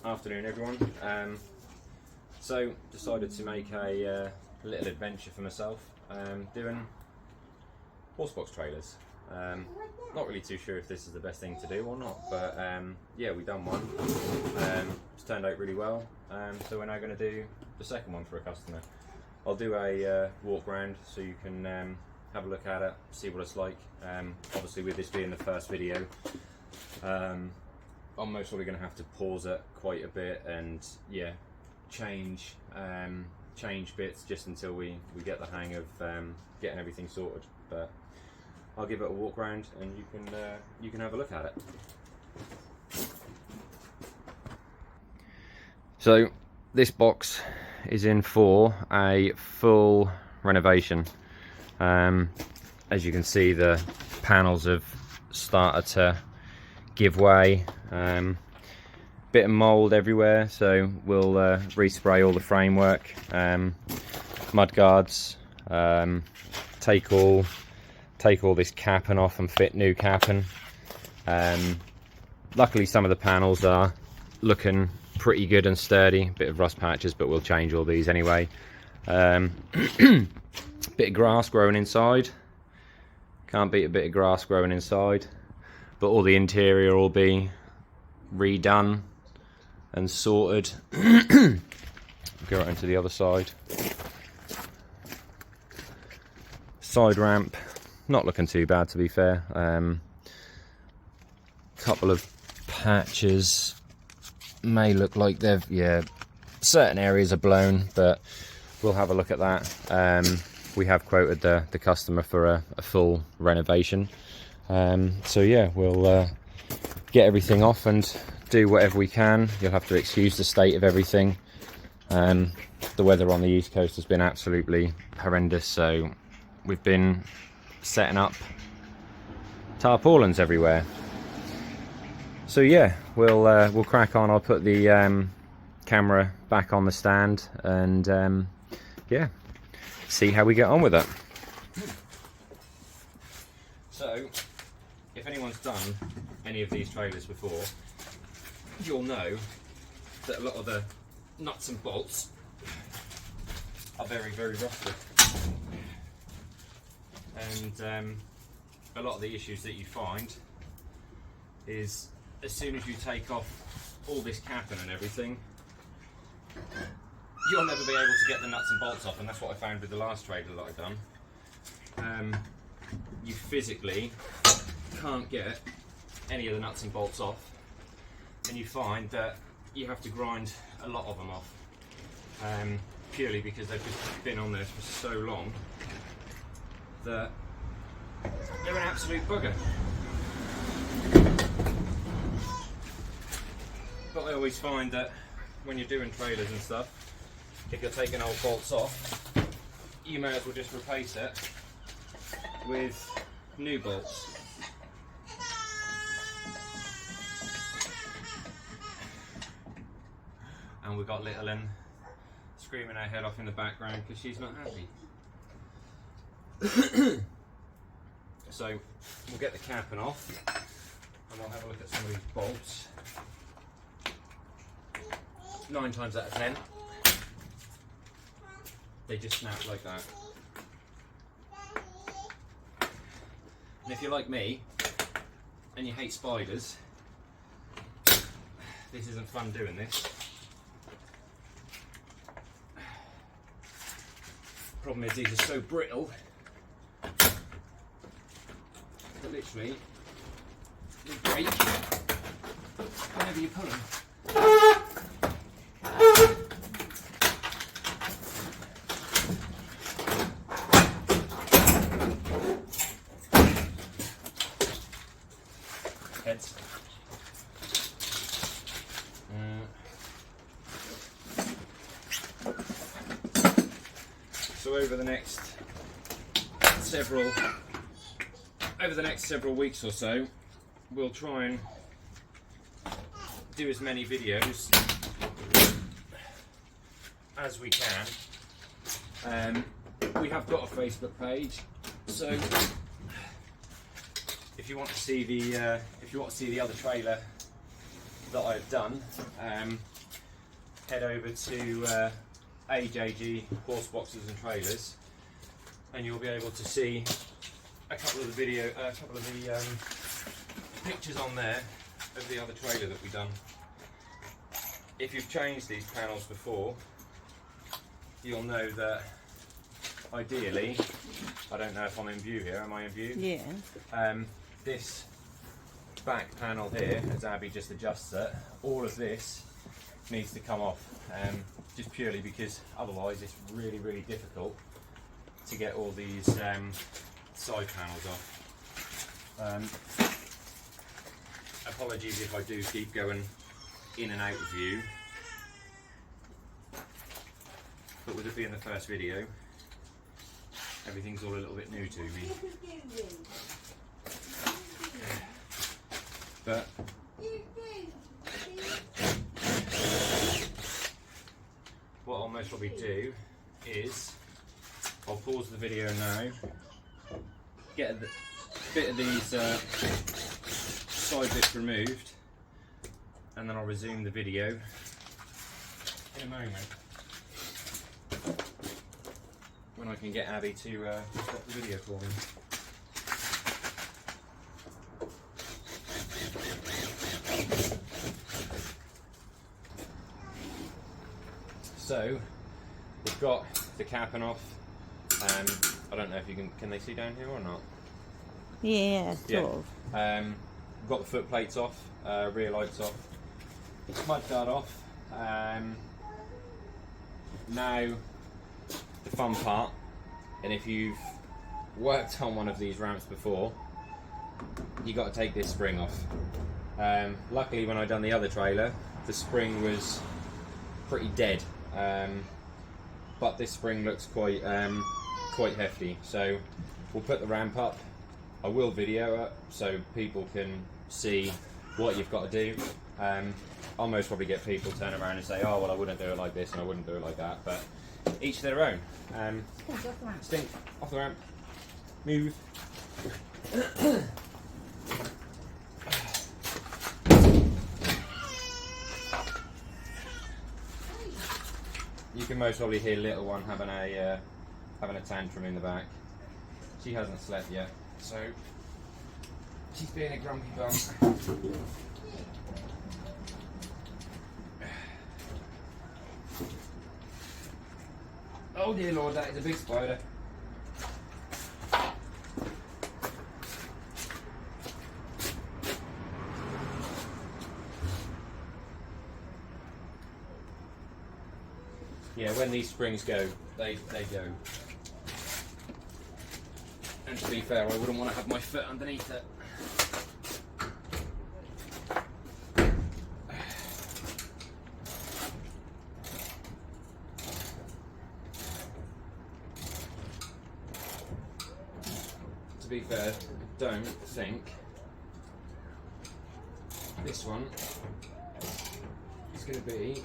Afternoon everyone. So decided to make a little adventure for myself, doing horsebox trailers. Not really too sure if this is the best thing to do or not, but yeah, we've done one. It's turned out really well, so we're now going to do the second one for a customer. I'll do a walk round so you can have a look at it, see what it's like. Obviously with this being the first video, I'm most probably going to have to pause it quite a bit and yeah, change bits just until we get the hang of getting everything sorted. But I'll give it a walk round and you can have a look at it. So this box is in for a full renovation. As you can see, the panels have started to give way. Bit of mould everywhere, so we'll respray all the framework, mud guards, take all this capping off and fit new capping. Luckily some of the panels are looking pretty good and sturdy, bit of rust patches, but we'll change all these anyway. Bit of grass growing inside, can't beat a bit of grass growing inside, but all the interior will be redone and sorted. Go right into the other side. Side ramp, not looking too bad to be fair. Couple of patches may look like they've, yeah, certain areas are blown, but we'll have a look at that. We have quoted the customer for a full renovation. So yeah, we'll get everything off and do whatever we can. You'll have to excuse the state of everything. The weather on the East Coast has been absolutely horrendous, so we've been setting up tarpaulins everywhere. So yeah, we'll crack on. I'll put the camera back on the stand and yeah, see how we get on with it. So if anyone's done any of these trailers before, you'll know that a lot of the nuts and bolts are very, very rusted. And a lot of the issues that you find is as soon as you take off all this capping and everything, you'll never be able to get the nuts and bolts off, and that's what I found with the last trailer that I've done. You physically can't get any of the nuts and bolts off, and you find that you have to grind a lot of them off, purely because they've just been on there for so long that they're an absolute bugger. But I always find that when you're doing trailers and stuff, if you're taking old bolts off, you may as well just replace it with new bolts. And we've got little Lynn screaming her head off in the background because she's not happy. So we'll get the capping off and we'll have a look at some of these bolts. 9 times out of 10, they just snap like that. And if you're like me and you hate spiders, this isn't fun doing this. Problem is these are so brittle that literally they break whenever you pull them. Heads. So over the next several weeks or so, we'll try and do as many videos as we can. We have got a Facebook page, so if you want to see the other trailer that I've done, head over to AJG Horse Boxes and Trailers, and you'll be able to see a couple of the pictures on there of the other trailer that we've done. If you've changed these panels before, you'll know that ideally, I don't know if I'm in view here, am I in view? Yeah. This back panel here, as Abby just adjusts it, all of this needs to come off, just purely because otherwise it's really, really difficult to get all these side panels off. Apologies if I do keep going in and out of view, but with it being the first video, everything's all a little bit new to me. But what I'll most probably do is I'll pause the video now, get a bit of these side bits removed, and then I'll resume the video in a moment when I can get Abby to stop the video for me. So we've got the capping off. I don't know if you can they see down here or not? Yeah, sort of. We've got the foot plates off, rear lights off, mud guard off. Now the fun part, and if you've worked on one of these ramps before, you got to take this spring off. Luckily when I done the other trailer, the spring was pretty dead, but this spring looks quite hefty, so we'll put the ramp up. I will video it so people can see what you've got to do. I'll most probably get people turn around and say, oh well, I wouldn't do it like this and I wouldn't do it like that, but each their own. Stink off the ramp. Move. You can most probably hear little one having a tantrum in the back. She hasn't slept yet, so she's being a grumpy bum. Oh dear Lord, that is a big spider. Yeah, when these springs go, they go. And to be fair, I wouldn't want to have my foot underneath it. To be fair, I don't think this one is going to be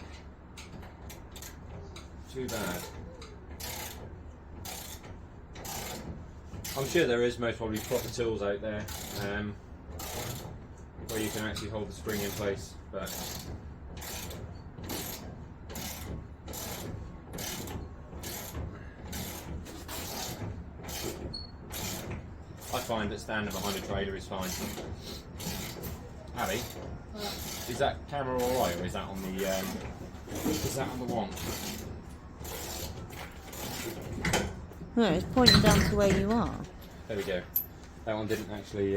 too bad. I'm sure there is most probably proper tools out there where you can actually hold the spring in place, but I find that standing behind a trailer is fine. Abby, is that camera alright, or is that on the wand? No, it's pointing down to where you are. There we go. That one didn't actually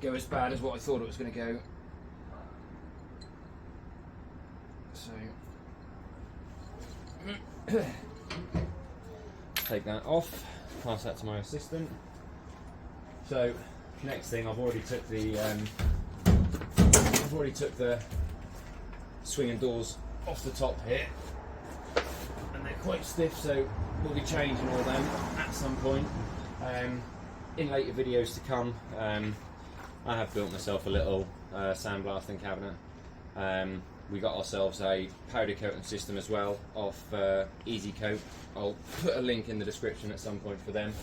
go as bad as what I thought it was going to go. So take that off, pass that to my assistant. So next thing, I've already took the swinging doors off the top here, and they're quite stiff, so we'll be changing all them at some point in later videos to come. I have built myself a little sandblasting cabinet. We got ourselves a powder coating system as well off Easy Coat. I'll put a link in the description at some point for them.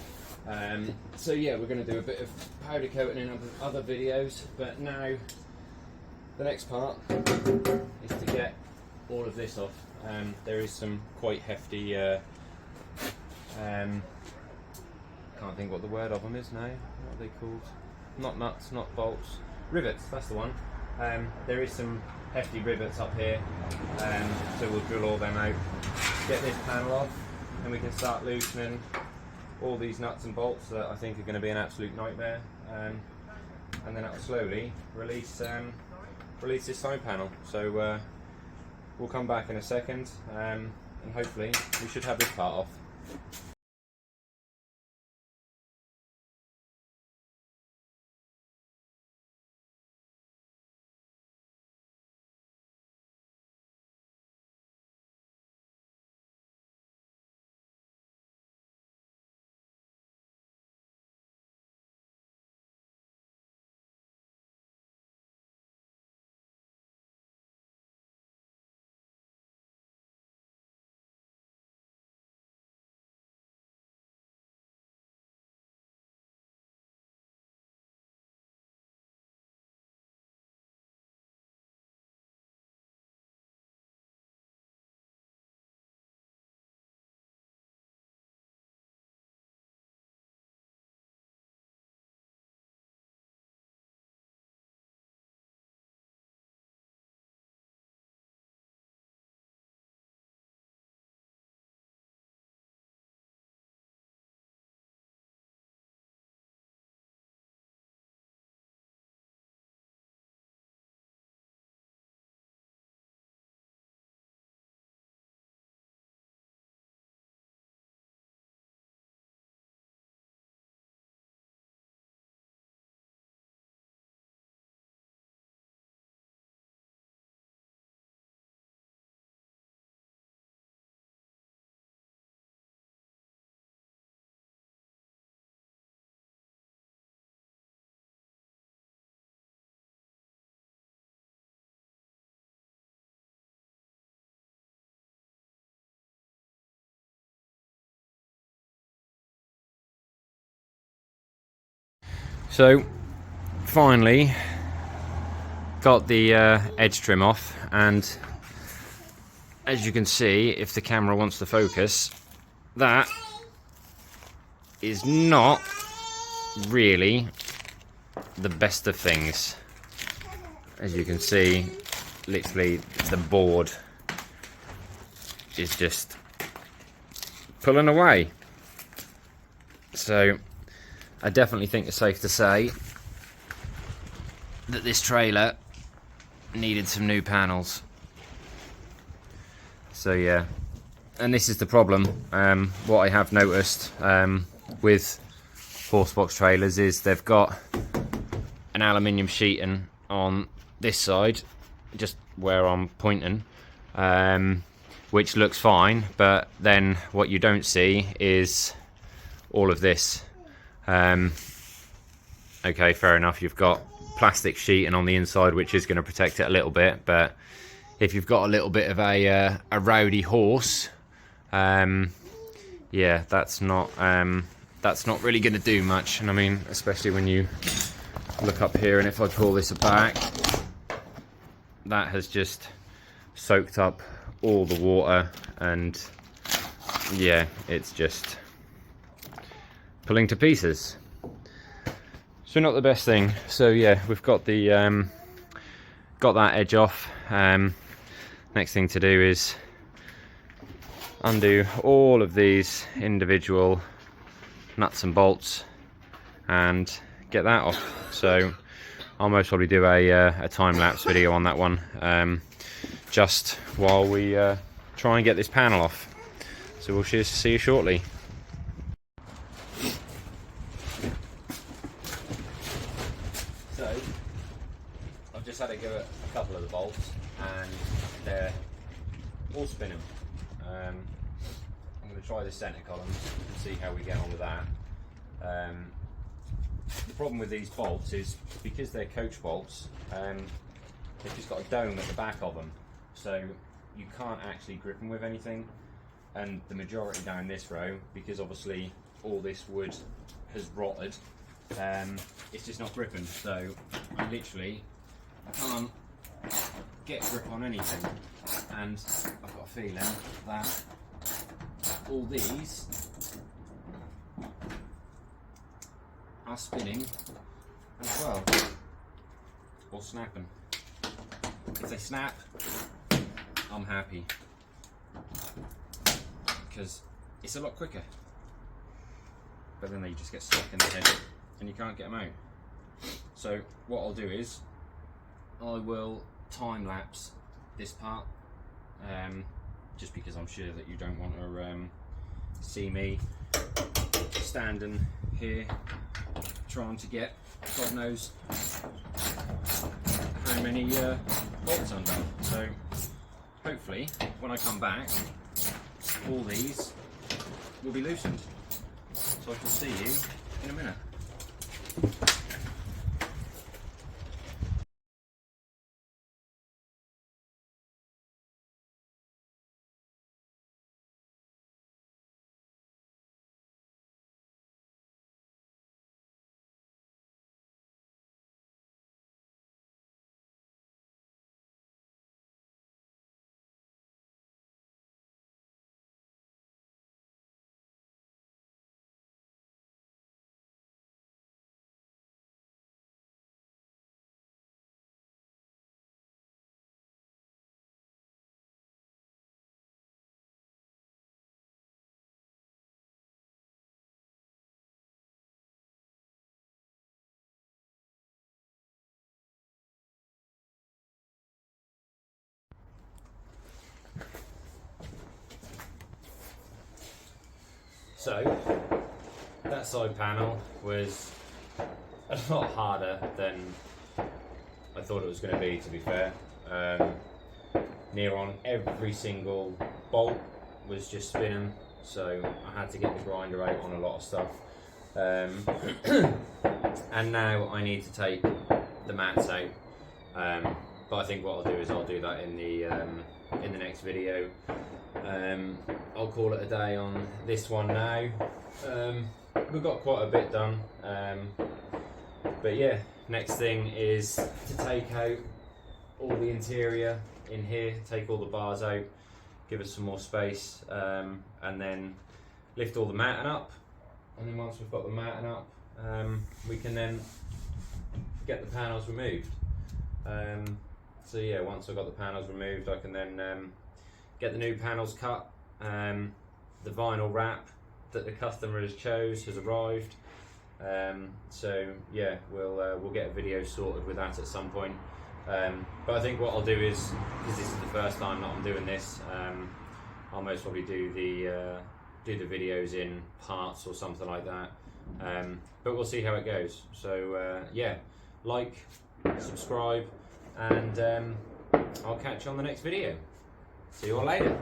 So yeah, we're going to do a bit of powder coating in other videos, but now The next part is to get all of this off. There is some quite hefty, can't think what the word of them is now. What are they called? Not nuts, not bolts. Rivets, that's the one. There is some hefty rivets up here, so we'll drill all them out. Get this panel off, and we can start loosening all these nuts and bolts that I think are going to be an absolute nightmare. And then that'll slowly release this side panel. So we'll come back in a second, and hopefully we should have this part off. So finally got the edge trim off, and as you can see, if the camera wants to focus, that is not really the best of things. As you can see, literally the board is just pulling away. So I definitely think it's safe to say that this trailer needed some new panels. So yeah, and this is the problem. What I have noticed with horsebox trailers is they've got an aluminium sheeting on this side, just where I'm pointing, which looks fine, but then what you don't see is all of this. Okay, fair enough, you've got plastic sheeting on the inside which is going to protect it a little bit, but if you've got a little bit of a rowdy horse, yeah, that's not really going to do much. And I mean, especially when you look up here, and if I pull this back, that has just soaked up all the water, and yeah, it's just pulling to pieces. So not the best thing. So yeah, we've got the got that edge off. Next thing to do is undo all of these individual nuts and bolts and get that off. So I'll most probably do a time-lapse video on that one, just while we try and get this panel off. So we'll see you shortly. So I've just had to go at a couple of the bolts, and they're all spinning. I'm going to try the centre columns and see how we get on with that. The problem with these bolts is, because they're coach bolts, they've just got a dome at the back of them, so you can't actually grip them with anything. And the majority down this row, because obviously all this wood has rotted, it's just not gripping. So I can't get grip on anything. And I've got a feeling that all these are spinning as well, or snapping. If they snap, I'm happy, because it's a lot quicker. But then they just get stuck in the head and you can't get them out. So what I'll do is I will time lapse this part, just because I'm sure that you don't want to see me standing here trying to get God knows how many bolts undone. So hopefully when I come back all these will be loosened, so I can see you in a minute. So that side panel was a lot harder than I thought it was going to be fair. Near on every single bolt was just spinning, so I had to get the grinder out on a lot of stuff. And now I need to take the mats out, but I think what I'll do is I'll do that in the next video. I'll call it a day on this one now. We've got quite a bit done, but yeah, next thing is to take out all the interior in here, take all the bars out, give us some more space, and then lift all the matting up. And then once we've got the matting up, we can then get the panels removed. So yeah, once I've got the panels removed, I can then get the new panels cut. The vinyl wrap that the customer has chose has arrived. So yeah, we'll get a video sorted with that at some point. But I think what I'll do is, because this is the first time that I'm doing this, I'll most probably do the videos in parts or something like that. But we'll see how it goes. So yeah, like, subscribe, and I'll catch you on the next video. See you all later.